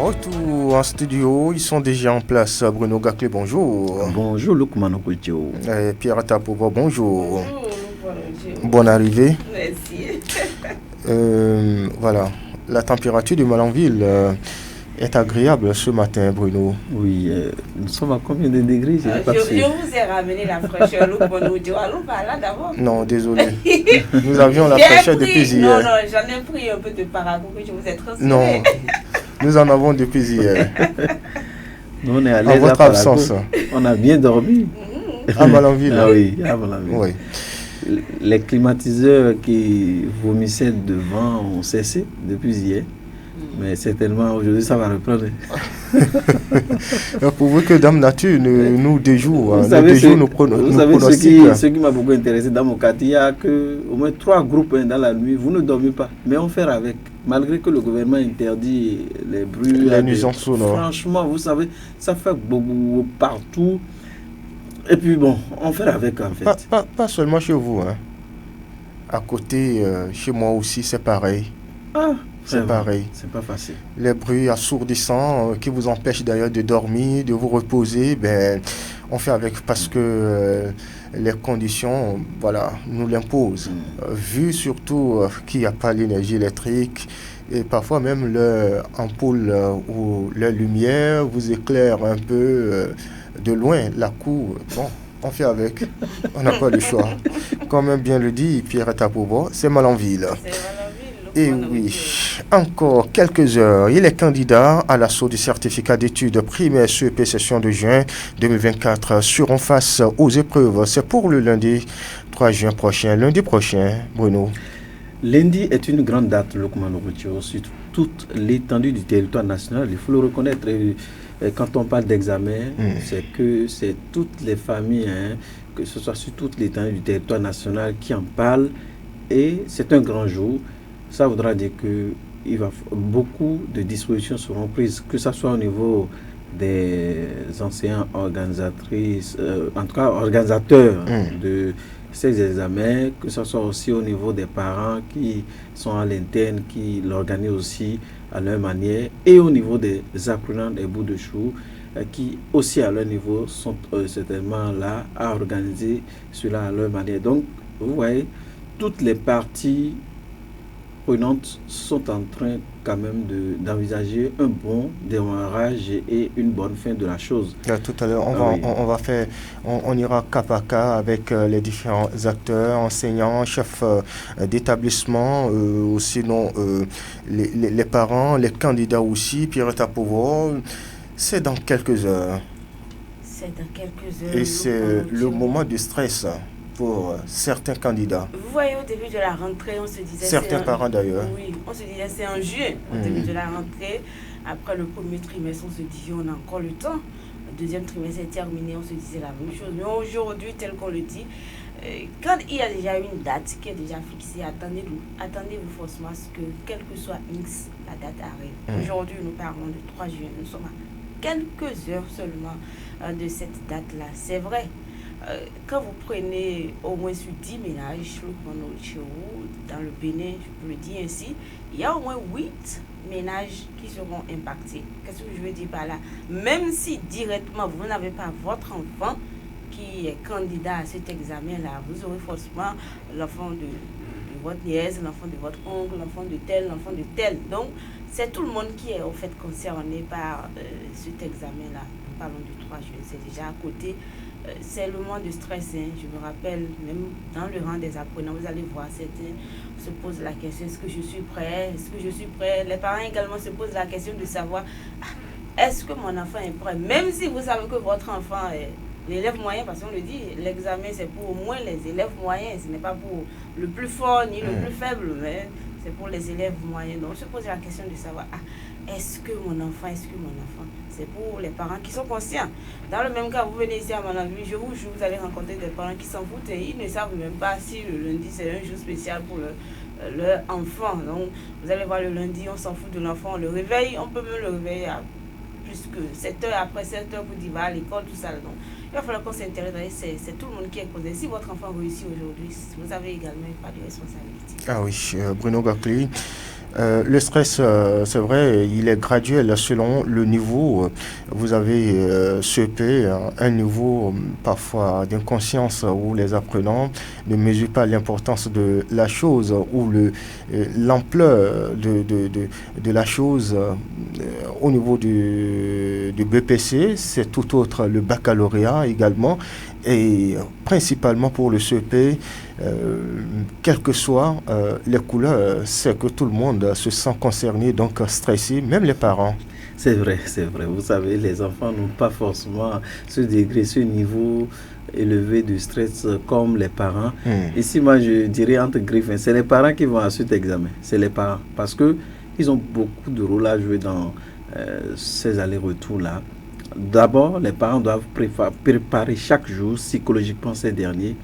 Retour en studio, ils sont déjà en place. Bruno Gaclé, bonjour. Bonjour, Luc Manokoutio. Pierre Tapova, bonjour. Bonjour. Bonne arrivée. Merci. Voilà, la température de Malanville est agréable ce matin, Bruno. Oui, nous sommes à combien de degrés? Je vous ai ramené la fraîcheur, Luc Manokoutio. Allons par là d'abord. Non, désolé. Nous avions la fraîcheur depuis hier. Non, j'en ai pris un peu de paragon que je vous ai transféré. Non, nous en avons depuis hier. Nous, on est à l'aise. En votre absence. On a bien dormi. À Malanville. Ah oui, à Malanville. Oui. Les climatiseurs qui vomissaient devant ont cessé depuis hier. Mais certainement aujourd'hui ça va reprendre. Pour vous que Dame Nature nous déjoue, vous savez pronostics. Ce qui m'a beaucoup intéressé dans mon quartier, il y a au moins 3 groupes dans la nuit, vous ne dormez pas, mais on fait avec. Malgré que le gouvernement interdit les bruits, les nuisances sonores. Franchement, vous savez, ça fait beaucoup partout. Et puis bon, on fait avec en fait. Pas seulement chez vous, hein. À côté, chez moi aussi, c'est pareil. C'est pareil. C'est pas facile. Les bruits assourdissants qui vous empêchent d'ailleurs de dormir, de vous reposer, ben, on fait avec parce que les conditions, voilà, nous l'imposent. Vu surtout qu'il n'y a pas l'énergie électrique et parfois même l'ampoule ou la lumière vous éclaire un peu de loin, la cour. Bon, on fait avec. On n'a pas le choix. Comme bien le dit Pierre Tapova, c'est Malanville. Et oui, encore quelques heures, il est candidat à l'assaut du certificat d'études primaires CEP session de juin 2024 seront face aux épreuves. C'est pour le lundi 3 juin prochain. Lundi prochain, Bruno. Lundi est une grande date, Lokman Ogoutio, sur toute l'étendue du territoire national. Il faut le reconnaître. Quand on parle d'examen, c'est toutes les familles, que ce soit sur toute l'étendue du territoire national, qui en parlent. Et c'est un grand jour. Ça voudra dire que beaucoup de dispositions seront prises, que ce soit au niveau des enseignants organisatrices, en tout cas organisateurs de ces examens, que ce soit aussi au niveau des parents qui sont à l'interne, qui l'organisent aussi à leur manière, et au niveau des apprenants des bouts de chou, qui aussi à leur niveau sont certainement là à organiser cela à leur manière. Donc, vous voyez, toutes les parties prenantes sont en train quand même d'envisager un bon démarrage et une bonne fin de la chose. Tout à l'heure, on ira cas par cas avec les différents acteurs, enseignants, chefs d'établissement, sinon les parents, les candidats aussi. Pierre Tapova, c'est dans quelques heures. C'est dans quelques heures. Et c'est le moment du stress pour certains candidats. Vous voyez, au début de la rentrée, on se disait... Certains parents d'ailleurs. Oui, on se disait c'est en juillet, au début de la rentrée. Après le premier trimestre, on se disait on a encore le temps. Le deuxième trimestre est terminé, on se disait la même chose. Mais aujourd'hui, tel qu'on le dit, quand il y a déjà une date qui est déjà fixée, attendez-vous forcément à ce que, quel que soit X, la date arrive. Aujourd'hui, nous parlons de 3 juin. Nous sommes à quelques heures seulement de cette date-là. C'est vrai. Quand vous prenez au moins sur 10 ménages dans le Bénin, je peux le dire ainsi, il y a au moins 8 ménages qui seront impactés. Qu'est-ce que je veux dire par là? Même si directement vous n'avez pas votre enfant qui est candidat à cet examen-là, vous aurez forcément l'enfant de votre nièce, l'enfant de votre oncle, l'enfant de tel. Donc, c'est tout le monde qui est en fait concerné par cet examen-là. Nous parlons du 3 juin, c'est déjà à côté. C'est le moment de stress, hein. Je me rappelle, même dans le rang des apprenants, vous allez voir, certains se posent la question, est-ce que je suis prêt? Les parents également se posent la question de savoir, est-ce que mon enfant est prêt? Même si vous savez que votre enfant est l'élève moyen, parce qu'on le dit, l'examen c'est pour au moins les élèves moyens, ce n'est pas pour le plus fort ni le plus faible, mais c'est pour les élèves moyens. Donc on se pose la question de savoir, est-ce que mon enfant, c'est pour les parents qui sont conscients. Dans le même cas, vous venez ici à Malanville, je vous jure, vous allez rencontrer des parents qui s'en foutent et ils ne savent même pas si le lundi c'est un jour spécial pour leur enfant. Donc vous allez voir, le lundi, on s'en fout de l'enfant, on le réveille, on peut même le réveiller à plus que 7 heures, après 7 heures pour dire va à l'école, tout ça. Donc il va falloir qu'on s'intéresse, c'est tout le monde qui est causé. Si votre enfant réussit aujourd'hui, vous avez également pas de responsabilité. Ah oui, Bruno Gaclé. Le stress, c'est vrai, il est graduel selon le niveau. Vous avez CP, un niveau parfois d'inconscience où les apprenants ne mesurent pas l'importance de la chose ou l'ampleur de la chose. Au niveau du BPC, c'est tout autre, le baccalauréat également, et principalement pour le CP, quelles que soient les couleurs, c'est que tout le monde se sent concerné, donc stressé, même les parents. C'est vrai, c'est vrai. Vous savez, les enfants n'ont pas forcément ce degré, ce niveau élevé de stress comme les parents. Ici, moi, je dirais entre griffes, c'est les parents qui vont à cet examen. C'est les parents. Parce qu'ils ont beaucoup de rôle à jouer dans ces allers-retours-là. D'abord, les parents doivent préparer chaque jour psychologiquement ces derniers.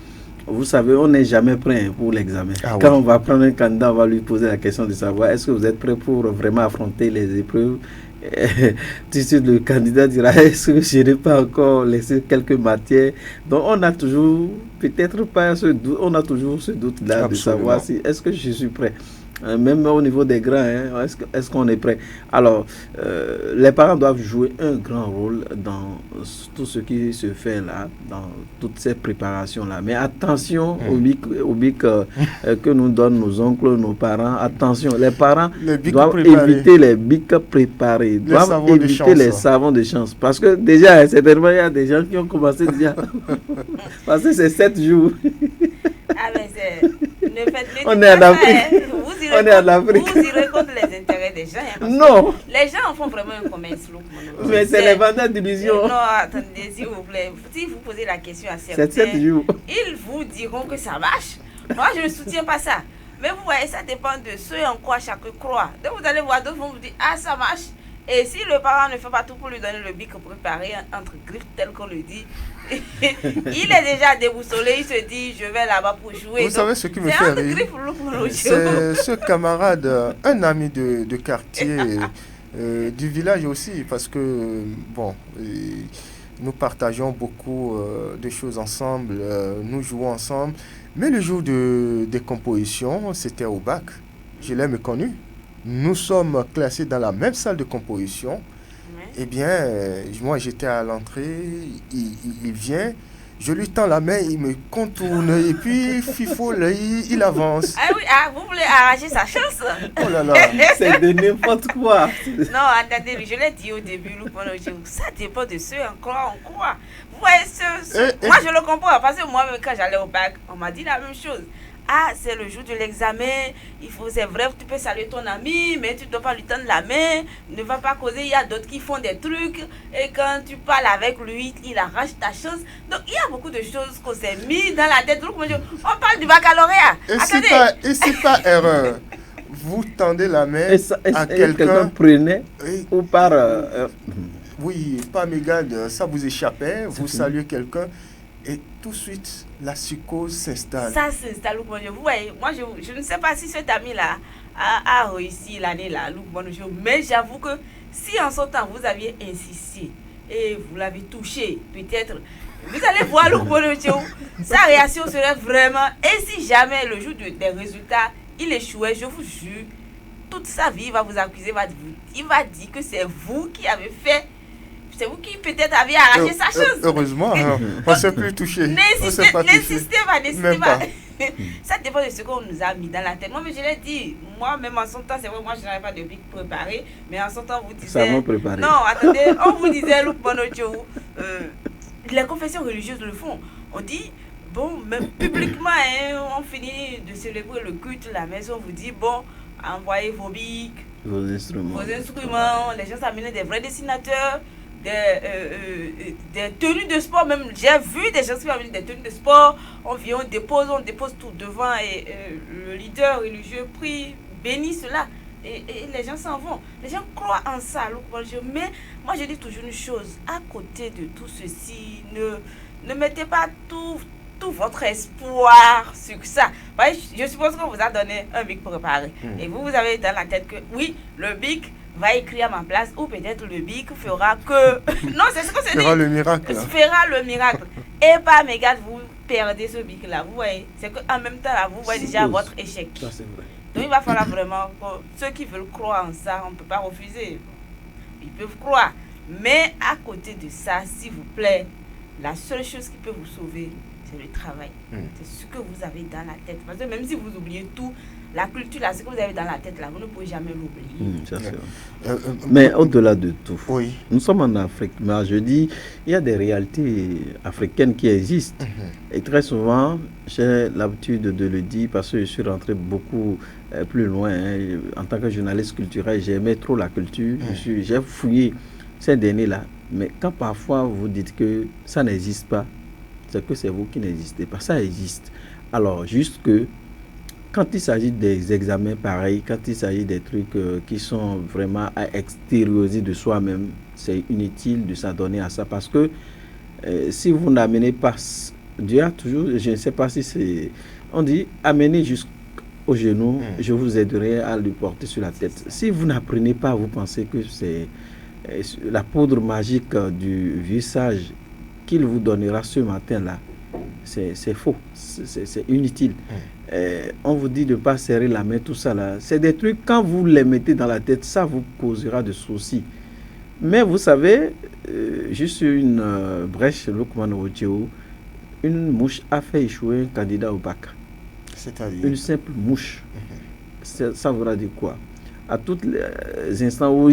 Vous savez, on n'est jamais prêt pour l'examen. Quand on va prendre un candidat, on va lui poser la question de savoir est-ce que vous êtes prêt pour vraiment affronter les épreuves. Tout de suite, le candidat dira est-ce que je n'ai pas encore laissé quelques matières. Donc, on a toujours, peut-être pas ce doute, on a toujours ce doute-là de savoir si est-ce que je suis prêt. Même au niveau des grands, est-ce qu'on est prêt? Alors, les parents doivent jouer un grand rôle dans tout ce qui se fait là, dans toutes ces préparations-là. Mais attention au bic que nous donnent nos oncles, nos parents. Attention, les parents doivent éviter les bics préparés, doivent éviter les savons de chance. Parce que déjà, certainement, il y a des gens qui ont commencé déjà. Parce que c'est 7 jours. Ah, mais c'est... On est en Afrique. On est en Afrique. Vous irez contre les intérêts des gens. Non. Les gens en font vraiment un commerce. Mais c'est les vendeurs d'illusions. Non, attendez, s'il vous plaît. Si vous posez la question à certains, ils vous diront que ça marche. Moi, je ne soutiens pas ça. Mais vous voyez, ça dépend de ce en quoi chacun croit. Donc, vous allez voir d'autres vont vous dire, ah, ça marche. Et si le parent ne fait pas tout pour lui donner le bic préparé entre griffes tel qu'on le dit, il est déjà déboussolé, il se dit je vais là-bas pour jouer. Vous savez ce qui me fait rire? C'est ce camarade, un ami de quartier, du village aussi, parce que bon, nous partageons beaucoup de choses ensemble, nous jouons ensemble, mais le jour des compositions, c'était au bac, je l'ai méconnu. Nous sommes classés dans la même salle de composition. Eh bien, moi j'étais à l'entrée, il vient, je lui tends la main, il me contourne et puis FIFO, il avance. Ah oui, vous voulez arracher sa chance? Oh là là, c'est de n'importe quoi. Non, attendez, je l'ai dit au début, ça dépend de ce en quoi on croit. Vous voyez, moi je le comprends parce que moi-même quand j'allais au bac, on m'a dit la même chose. Ah, c'est le jour de l'examen, c'est vrai, tu peux saluer ton ami, mais tu ne dois pas lui tendre la main, ne va pas causer, il y a d'autres qui font des trucs, et quand tu parles avec lui, il arrache ta chance. Donc, il y a beaucoup de choses qu'on s'est mis dans la tête. Donc, on parle du baccalauréat. Et c'est pas erreur. Vous tendez la main à quelqu'un prenait ou par... oui, par mégarde, ça vous échappait, vous saluez quelqu'un. Et tout de suite, la psychose s'installe. Ça s'installe. Vous voyez, moi, je ne sais pas si cet ami-là a réussi l'année-là, mais j'avoue que si en son temps, vous aviez insisté et vous l'avez touché, peut-être, vous allez voir sa réaction serait vraiment... Et si jamais, le jour des résultats, il échouait, je vous jure, toute sa vie, il va vous accuser, il va dire que c'est vous qui avez fait... C'est vous qui peut-être avez arraché sa chose. Heureusement, on ne s'est plus touché. N'insistez pas. Ça dépend de ce qu'on nous a mis dans la tête. Moi, mais je l'ai dit, moi-même en son temps, c'est vrai, moi je n'avais pas de bic préparé, mais en son temps, vous disiez... Ça m'a préparé. Non, attendez, on vous disait, les confessions religieuses le font. On dit, bon, même publiquement, on finit de célébrer le culte, la maison vous dit, bon, envoyez vos bics, vos instruments, les gens s'amenaient des vrais dessinateurs, des tenues de sport, même j'ai vu des gens qui ont des tenues de sport, on dépose tout devant et le leader religieux prie, bénit cela et les gens s'en vont. Les gens croient en ça, mais moi je dis toujours une chose, à côté de tout ceci, ne mettez pas tout votre espoir sur ça. Je suppose qu'on vous a donné un bic préparé et vous avez dans la tête que oui, le bic va écrire à ma place ou peut-être le bic fera que... Non, c'est ce que c'est dit. Fera le miracle. Fera le miracle. Et par mégarde, vous perdez ce bic-là. Vous voyez, c'est qu'en même temps, là, vous voyez déjà votre échec. Ça, c'est vrai. Donc il va falloir vraiment, ceux qui veulent croire en ça, on ne peut pas refuser. Ils peuvent croire. Mais à côté de ça, s'il vous plaît, la seule chose qui peut vous sauver, c'est le travail. C'est ce que vous avez dans la tête. Parce que même si vous oubliez tout, la culture, là, ce que vous avez dans la tête, là, vous ne pouvez jamais l'oublier. Mais au-delà de tout, oui. Nous sommes en Afrique, mais je dis, il y a des réalités africaines qui existent. Et très souvent, j'ai l'habitude de le dire parce que je suis rentré beaucoup plus loin. En tant que journaliste culturel, j'aimais trop la culture. J'ai fouillé ces derniers-là. Mais quand parfois vous dites que ça n'existe pas, c'est que c'est vous qui n'existez pas. Ça existe. Alors, juste que quand il s'agit des examens pareils, quand il s'agit des trucs qui sont vraiment à extérioriser de soi-même, c'est inutile de s'adonner à ça parce que si vous n'amenez pas, Dieu a toujours, je ne sais pas si c'est, on dit amenez jusqu'au genou, je vous aiderai à le porter sur la tête. Si vous n'apprenez pas, vous pensez que c'est la poudre magique du visage qu'il vous donnera ce matin-là, c'est faux, c'est inutile. On vous dit de ne pas serrer la main, tout ça là. C'est des trucs, quand vous les mettez dans la tête, ça vous causera des soucis. Mais vous savez, juste une brèche, une mouche a fait échouer un candidat au bac. C'est-à-dire une simple mouche. Ça voudra dire quoi? À tous les instants où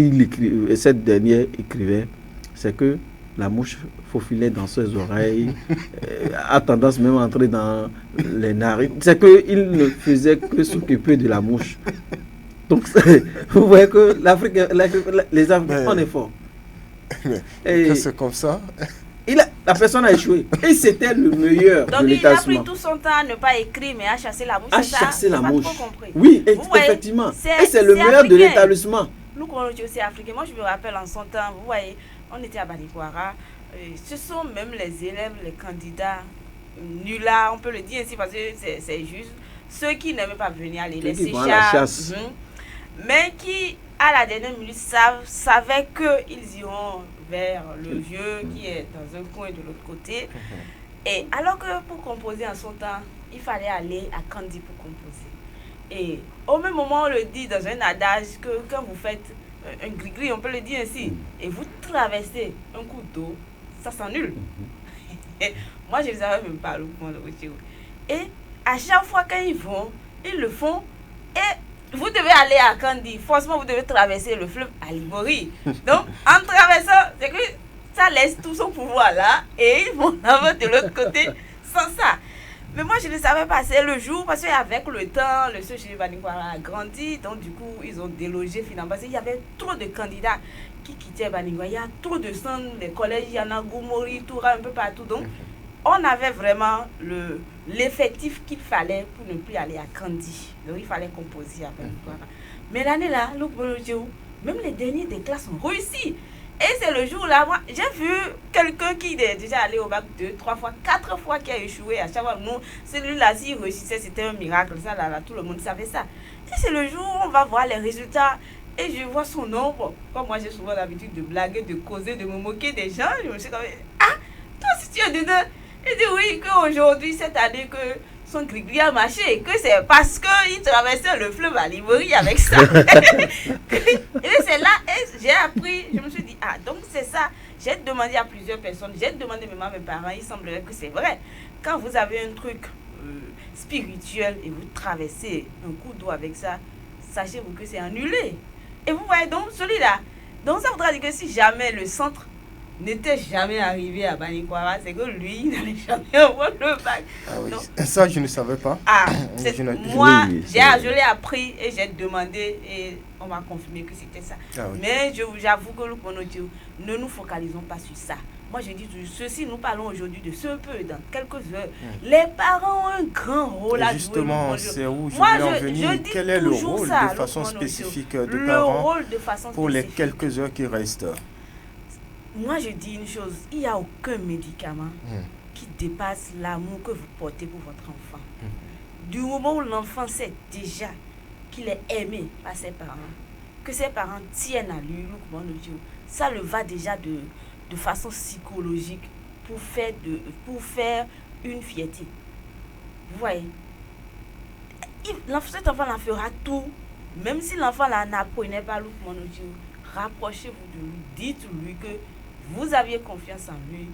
cette dernière écrivait, c'est que la mouche faufilait dans ses oreilles, a tendance même à entrer dans les narines. C'est qu'il ne faisait que s'occuper de la mouche. Donc, vous voyez que les Africains, on est forts. Et c'est comme ça. La personne a échoué. Et c'était le meilleur de l'établissement. Donc il a pris tout son temps à ne pas écrire, mais à chasser la mouche. À chasser la mouche. Compris. Oui, effectivement. Et c'est le meilleur de l'établissement. Nous, quand on est aussi africains, moi je me rappelle en son temps, vous voyez, on était à Banikwara. Ce sont même les élèves, les candidats nullards, on peut le dire ainsi parce que c'est juste ceux qui n'aiment pas venir aller les séchages, mais qui à la dernière minute savaient qu'ils iront vers le vieux qui est dans un coin de l'autre côté. Et alors que pour composer en son temps, il fallait aller à Kandi pour composer. Et au même moment, on le dit dans un adage que quand vous faites un gris-gris, on peut le dire ainsi, et vous traversez un coup d'eau, ça s'annule. Moi, je ne savais même pas le point de Routier. Et à chaque fois qu'ils vont, ils le font. Et vous devez aller à Kandi. Forcément, vous devez traverser le fleuve Alibori. Donc, en traversant, c'est que ça laisse tout son pouvoir là. Et ils vont de l'autre côté sans ça. Mais moi, je ne savais pas. C'est le jour, parce qu'avec le temps, le CG Banikwara a grandi. Donc, du coup, ils ont délogé finalement. Parce qu'il y avait trop de candidats qui quittaient Banikwara. Il y a trop de centres, les collèges, il y en a Goumori, Toura, un peu partout. Donc, on avait vraiment l'effectif qu'il fallait pour ne plus aller à Kandi. Donc, il fallait composer à Banikwara. Mais l'année là, même les derniers des classes ont réussi. Et c'est le jour là, moi, j'ai vu quelqu'un qui est déjà allé au bac 2, 3 fois, 4 fois qui a échoué à chaque fois. Nous, celui-là, s'il réussissait, c'était un miracle. Ça, là, tout le monde savait ça. Et c'est le jour où on va voir les résultats. Et je vois son nom. Bon, comme moi, j'ai souvent l'habitude de blaguer, de causer, de me moquer des gens. Je me suis comme, ah, toi, si tu es dedans. Il dit oui, qu'aujourd'hui, cette année, que son gris-gris a marché, que c'est parce qu'il traversait le fleuve à Libori avec ça. Et c'est là, et j'ai appris, je me suis dit, ah, donc c'est ça. J'ai demandé à plusieurs personnes, j'ai demandé même à mes parents, il semblerait que c'est vrai. Quand vous avez un truc spirituel et vous traversez un coup d'eau avec ça, sachez-vous que c'est annulé. Et vous voyez donc celui-là. Donc ça voudra dire que si jamais le centre n'était jamais arrivé à Banikwara, c'est que lui, il n'allait jamais avoir le bac. Ah oui. Ça, je ne savais pas. Ah, moi, je l'ai appris et j'ai demandé et on m'a confirmé que c'était ça. Ah oui. Mais j'avoue que ne nous focalisons pas sur ça. Moi, je dis ceci, nous parlons aujourd'hui de ce peu, dans quelques heures. Les parents ont un grand rôle à jouer. Justement, c'est où je voulais en venir. Quel est le rôle de façon spécifique de parents pour les quelques heures qui restent? Moi, je dis une chose, il n'y a aucun médicament qui dépasse l'amour que vous portez pour votre enfant. Du moment où l'enfant sait déjà qu'il est aimé par ses parents, que ses parents tiennent à lui, ça le va déjà de façon psychologique pour faire une fierté. Vous voyez? Cet enfant en fera tout. Même si l'enfant n'apprenait pas Lukman Ojo, rapprochez-vous de lui, dites-lui que vous aviez confiance en lui,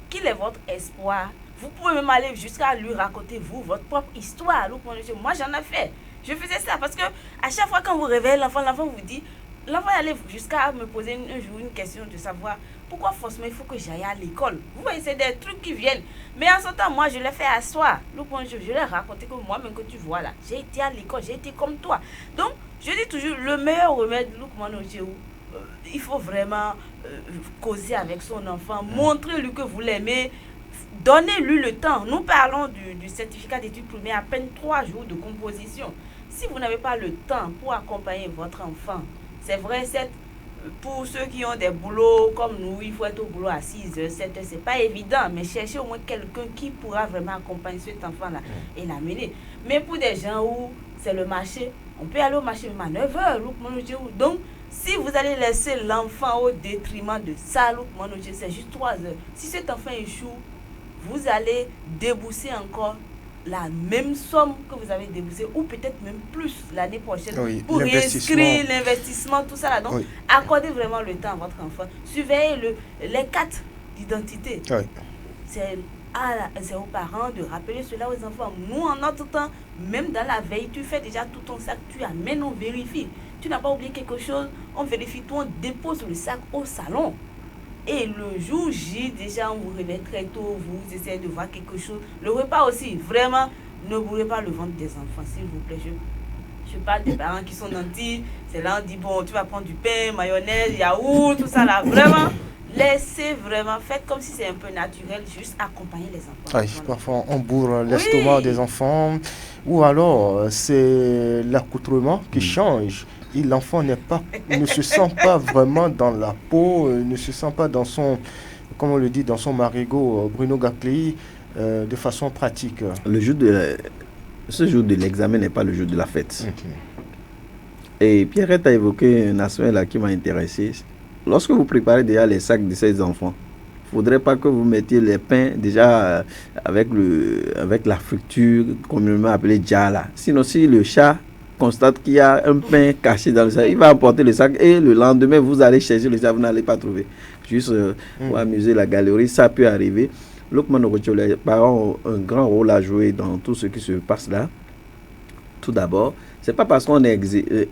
qu'il est votre espoir. Vous pouvez même aller jusqu'à lui raconter, vous, votre propre histoire. Lukman Ojo, moi j'en ai fait. Je faisais ça parce que à chaque fois quand vous réveillez l'enfant vous dit, l'enfant allait jusqu'à me poser un jour une question de savoir pourquoi forcément il faut que j'aille à l'école. Vous voyez, c'est des trucs qui viennent. Mais en ce temps, moi, je l'ai fait asseoir. Je lui ai raconté que moi-même que tu vois là, j'ai été à l'école, j'ai été comme toi. Donc, je dis toujours, le meilleur remède, il faut vraiment causer avec son enfant, montrez-lui que vous l'aimez, donnez-lui le temps. Nous parlons du certificat d'études primaires, à peine 3 jours de composition. Si vous n'avez pas le temps pour accompagner votre enfant, c'est vrai, pour ceux qui ont des boulots comme nous, il faut être au boulot à 6 h, 7 h, c'est pas évident, mais cherchez au moins quelqu'un qui pourra vraiment accompagner cet enfant-là et l'amener. Mais pour des gens où c'est le marché, on peut aller au marché même à 9 h. Donc, si vous allez laisser l'enfant au détriment de ça, c'est juste 3 h. Si cet enfant échoue, vous allez débourser encore la même somme que vous avez déboursée ou peut-être même plus l'année prochaine pour réinscrire l'investissement, tout ça là. Donc, accordez vraiment le temps à votre enfant. Surveillez les cartes d'identité. C'est aux parents de rappeler cela aux enfants. Nous, en notre temps, même dans la veille, tu fais déjà tout ton sac, tu amènes, on vérifie. Tu n'as pas oublié quelque chose, on vérifie tout, on dépose le sac au salon. Et le jour J, déjà, on vous réveille très tôt, vous essayez de voir quelque chose. Le repas aussi, vraiment, ne bourrez pas le ventre des enfants, s'il vous plaît. Je parle des parents qui sont nantis. C'est là, on dit, bon, tu vas prendre du pain, mayonnaise, yaourt, tout ça là. Vraiment, laissez vraiment, faites comme si c'est un peu naturel, juste accompagner les enfants. Parfois, on bourre l'estomac des enfants. Ou alors, c'est l'accoutrement qui change. Et l'enfant ne se sent pas vraiment dans la peau, ne se sent pas dans son, comme on le dit, dans son marigot, Bruno Gacley, de façon pratique. Ce jour de l'examen n'est pas le jour de la fête. Et Pierrette a évoqué un aspect là qui m'a intéressé. Lorsque vous préparez déjà les sacs de ces enfants, il ne faudrait pas que vous mettiez les pains déjà avec la friture communément appelée djala. Sinon, si le chat constate qu'il y a un pain caché dans le sac, il va emporter le sac et le lendemain vous allez chercher le sac, vous n'allez pas trouver. Juste pour amuser la galerie, ça peut arriver. Lukman Ojo, les parents ont un grand rôle à jouer dans tout ce qui se passe là. Tout d'abord, c'est pas parce qu'on est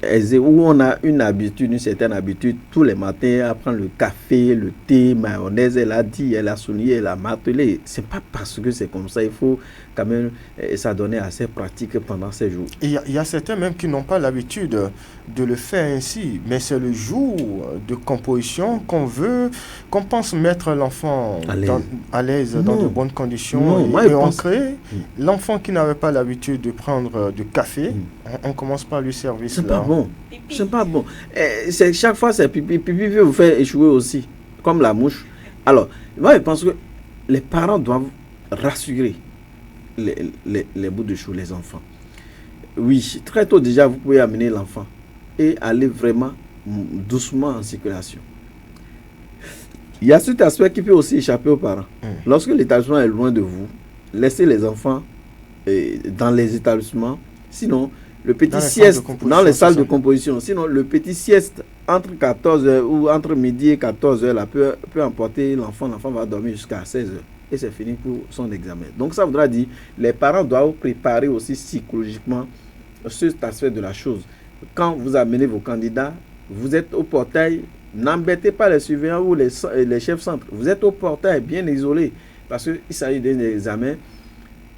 aisé ou on a une certaine habitude tous les matins à prendre le café, le thé, mayonnaise, elle a dit, elle a souligné, elle a martelé. C'est pas parce que c'est comme ça, il faut quand même s'adonner à ces pratiques pendant ces jours. Il y a certains même qui n'ont pas l'habitude de le faire ainsi, mais c'est le jour de composition qu'on pense mettre l'enfant à l'aise dans de bonnes conditions et ancré. L'enfant qui n'avait pas l'habitude de prendre du café, on commence par lui servir cela. C'est pas bon. C'est pas bon. Chaque fois, c'est pipi. Pipi peut vous faire échouer aussi, comme la mouche. Alors, moi, je pense que les parents doivent rassurer les bouts de chou, les enfants. Oui, très tôt déjà, vous pouvez amener l'enfant et aller vraiment doucement en circulation. Il y a cet aspect qui peut aussi échapper aux parents. Lorsque l'établissement est loin de vous, laissez les enfants dans les établissements. Sinon, le petit sieste dans les salles de composition. Sinon, le petit sieste entre 14h ou entre midi et 14h là, peut emporter l'enfant. L'enfant va dormir jusqu'à 16h. Et c'est fini pour son examen. Donc, ça voudra dire les parents doivent préparer aussi psychologiquement cet aspect de la chose. Quand vous amenez vos candidats, vous êtes au portail. N'embêtez pas les surveillants ou les chefs centres. Vous êtes au portail, bien isolé. Parce qu'il s'agit d'un examen.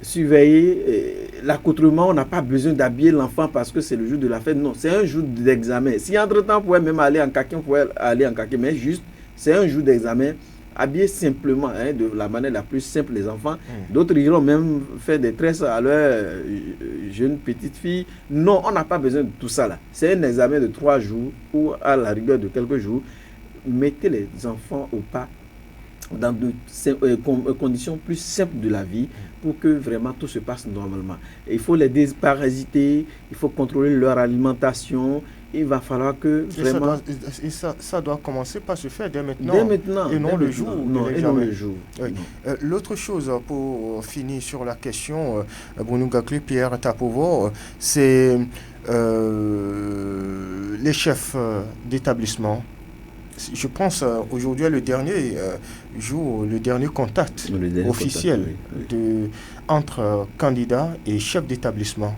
Surveiller l'accoutrement, on n'a pas besoin d'habiller l'enfant parce que c'est le jour de la fête. Non, c'est un jour d'examen. Si entre-temps, on pouvait même aller en kaki, on pouvait aller en kaki. Mais juste, c'est un jour d'examen. Habiller simplement, de la manière la plus simple les enfants. D'autres iront même faire des tresses à leur jeune petite fille. Non, on n'a pas besoin de tout ça là. C'est un examen de 3 jours ou à la rigueur de quelques jours. Mettez les enfants au pas dans de conditions plus simples de la vie pour que vraiment tout se passe normalement. Et il faut les déparasiter, il faut contrôler leur alimentation, il va falloir que vraiment... Ça doit commencer par se faire dès maintenant. Et non le jour. Oui. L'autre chose, pour finir sur la question, Bruno Gakli, Pierre Tapovo, c'est les chefs d'établissement. Je pense aujourd'hui le dernier jour, le dernier contact officiel entre candidats et chefs d'établissement.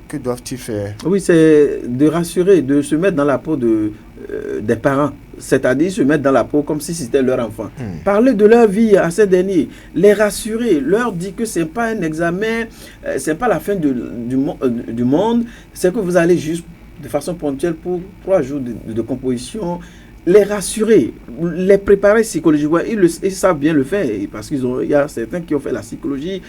Que doivent-ils faire? Oui, c'est de rassurer, de se mettre dans la peau des parents, c'est-à-dire se mettre dans la peau comme si c'était leur enfant. Parler de leur vie à ces derniers, les rassurer, leur dire que ce n'est pas un examen, ce n'est pas la fin du monde, c'est que vous allez juste de façon ponctuelle pour 3 jours de composition, les rassurer, les préparer psychologiquement. Ils savent bien le faire parce qu'il y a certains qui ont fait la psychologie,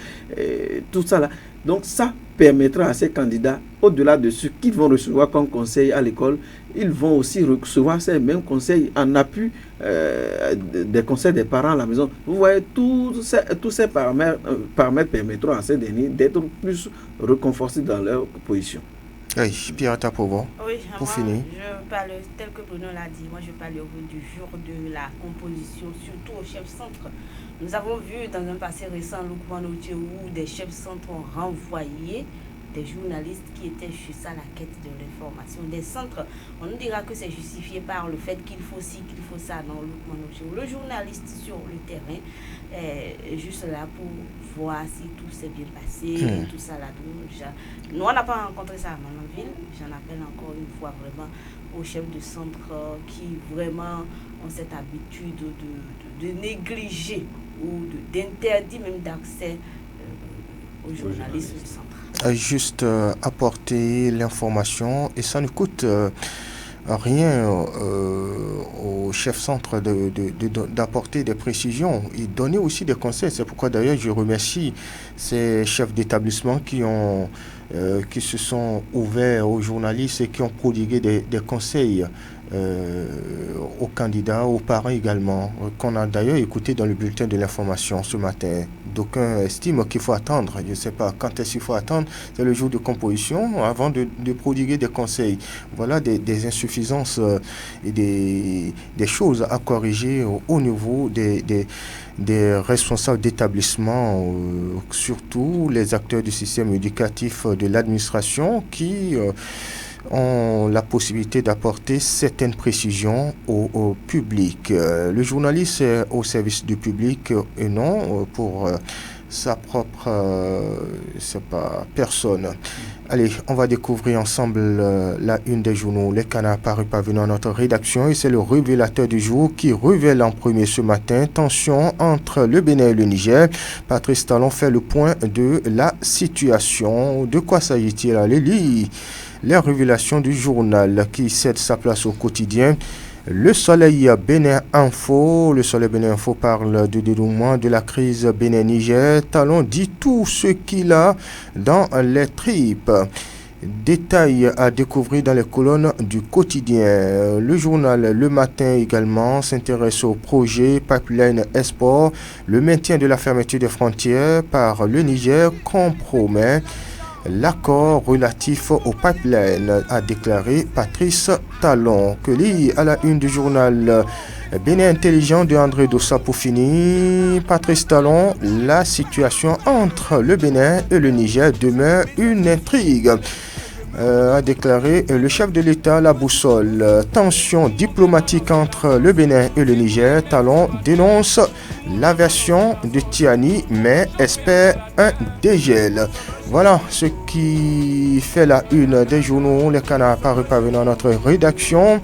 tout ça là. Donc ça permettra à ces candidats, au-delà de ce qu'ils vont recevoir comme conseil à l'école, ils vont aussi recevoir ces mêmes conseils en appui des conseils des parents à la maison. Vous voyez, tous ces paramètres permettront à ces derniers d'être plus réconfortés dans leur position. Oui, Pierre Tapovo, pour finir. Je parle, tel que Bruno l'a dit, moi je parle du jour de la composition, surtout au chef-centre. Nous avons vu dans un passé récent, où des chefs-centres ont renvoyé des journalistes qui étaient juste à la quête de l'information. Des centres, on nous dira que c'est justifié par le fait qu'il faut ci, qu'il faut ça. Non, le journaliste sur le terrain est juste là pour voir si tout s'est bien passé, tout ça là. Nous, on n'a pas rencontré ça à Malanville. J'en appelle encore une fois vraiment aux chefs de centre qui vraiment ont cette habitude de négliger ou d'interdire même d'accès aux journalistes du centre. Juste apporter l'information et ça ne coûte rien au chef-centre d'apporter des précisions et donner aussi des conseils. C'est pourquoi d'ailleurs je remercie ces chefs d'établissement qui se sont ouverts aux journalistes et qui ont prodigué des conseils aux candidats, aux parents également, qu'on a d'ailleurs écouté dans le bulletin de l'information ce matin. D'aucuns estiment qu'il faut attendre, je ne sais pas quand est-ce qu'il faut attendre, c'est le jour de composition avant de prodiguer des conseils. Voilà des insuffisances et des choses à corriger au niveau des responsables d'établissement, surtout les acteurs du système éducatif de l'administration qui ont la possibilité d'apporter certaines précisions au public. Le journaliste est au service du public et non pour sa propre personne. Allez, on va découvrir ensemble la une des journaux, les canards parus parvenus à notre rédaction, et c'est le révélateur du jour qui révèle en premier ce matin tension entre le Bénin et le Niger. Patrice Talon fait le point de la situation. De quoi s'agit-il? Allez lire les révélations du journal qui cède sa place au quotidien. Le Soleil Bénin Info parle de dénouement de la crise Bénin-Niger. Talon dit tout ce qu'il a dans les tripes. Détails à découvrir dans les colonnes du quotidien. Le journal Le Matin également s'intéresse au projet Pipeline Export. Le maintien de la fermeture des frontières par le Niger compromet l'accord relatif au pipeline, a déclaré Patrice Talon. Que lit à la une du journal Bénin Intelligent de André Dossa pour finir. Patrice Talon, la situation entre le Bénin et le Niger demeure une intrigue, a déclaré le chef de l'État. La boussole, tension diplomatique entre le Bénin et le Niger. Talon dénonce l'aversion de Tiani mais espère un dégel. Voilà ce qui fait la une des journaux, les canards parus parvenus à notre rédaction.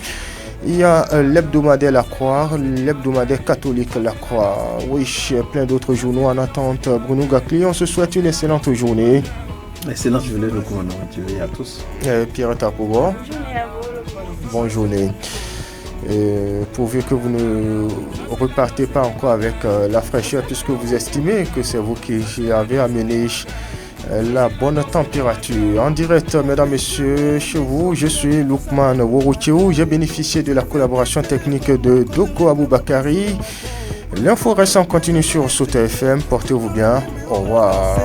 Il y a l'hebdomadaire La Croix, l'hebdomadaire catholique La Croix. Oui, plein d'autres journaux en attente. Bruno Gakli, on se souhaite une excellente journée. Excellente journée, le commandant. Bonne à tous. Pierre Tapovo. Bonne journée. Pourvu que vous ne repartez pas encore avec la fraîcheur, puisque vous estimez que c'est vous qui avez amené la bonne température. En direct, mesdames, messieurs, chez vous, je suis Lukman Woroutiou. J'ai bénéficié de la collaboration technique de Doko Aboubakari. L'info récente continue sur Sauter FM. Portez-vous bien. Au revoir.